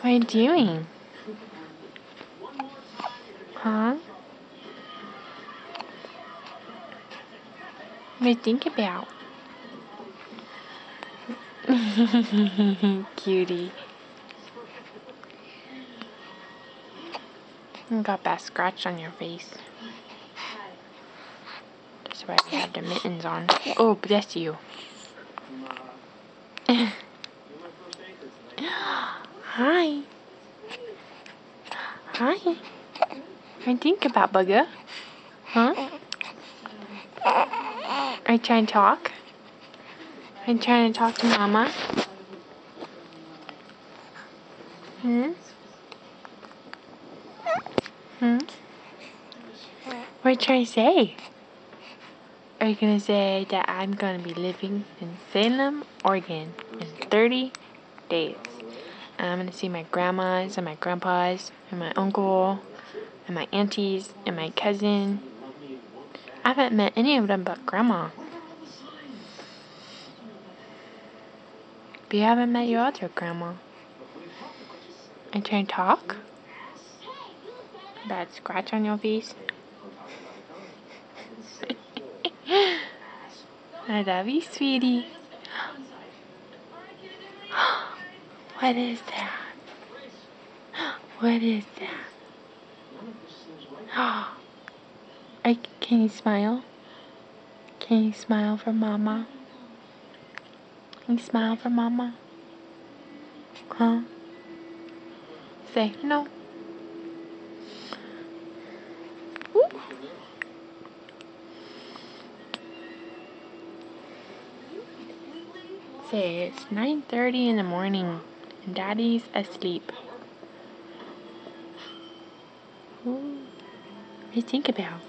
What are you doing? Huh? What do you think about? Cutie. You got that scratch on your face. That's why we have the mittens on. Oh, bless you. Hi. Hi. What do you think about, Bugger? Huh? Are you trying to talk? Are you trying to talk to Mama? Hmm? Hmm? What are you trying to say? Are you going to say that I'm going to be living in Salem, Oregon in 30 days? And I'm going to see my grandmas and my grandpas and my uncle and my aunties and my cousin. I haven't met any of them but Grandma. But you haven't met your other grandma. Are you trying to talk? Bad scratch on your face? I love you, sweetie. What is that? What is that? Can you smile? Can you smile for Mama? Can you smile for Mama? Huh? Say no. Woo. Say it's 9:30 in the morning and Daddy's asleep. Ooh. What do you think about?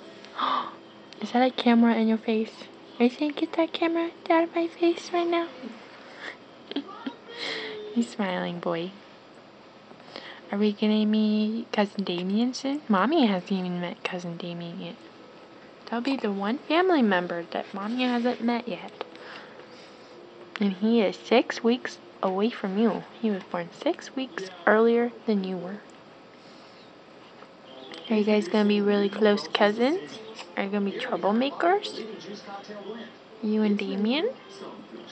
Is that a camera in your face? Are you saying get that camera out of my face right now? He's smiling, boy. Are we gonna meet Cousin Damien soon? Mommy hasn't even met Cousin Damien yet. That'll be the one family member that Mommy hasn't met yet. And he is 6 weeks away from you. He was born 6 weeks earlier than you were. Are you guys gonna be really close cousins? Are you gonna be troublemakers? You and Damien?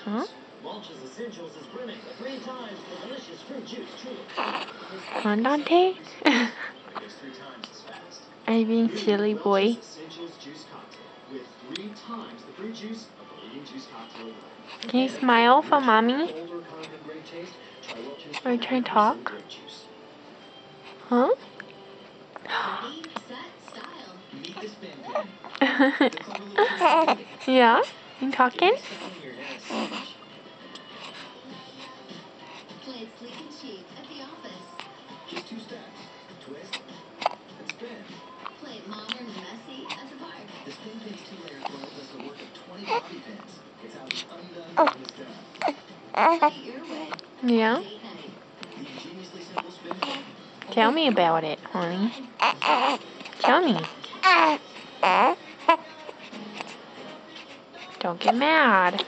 Huh? Huh, Dante? Are you being silly, boy? Can you smile for Mommy? Are you trying to talk? Huh? Yeah? You talking? Yeah? Tell me about it, honey. Tell me. Don't get mad.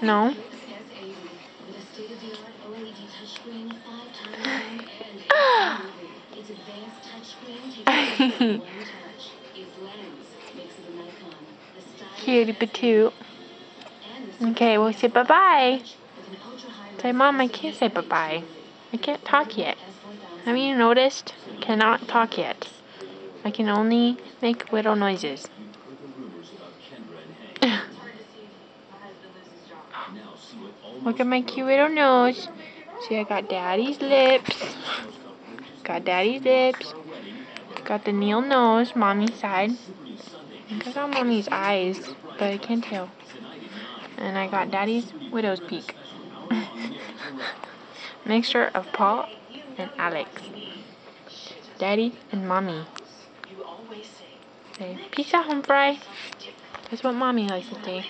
No? Cutie patoo. Okay, we'll say bye-bye. Say, Mom, I can't say bye-bye. I can't talk yet. Have you noticed? I cannot talk yet. I can only make little noises. Look at my cute little nose. See, I got Daddy's lips. Got Daddy's lips. Got the Neil nose, Mommy's side. I think I got Mommy's eyes, but I can't tell. And I got Daddy's widow's peak. Mixture of Paul and Alex. Daddy and Mommy. Say, peace out, home fry. That's what Mommy likes to say.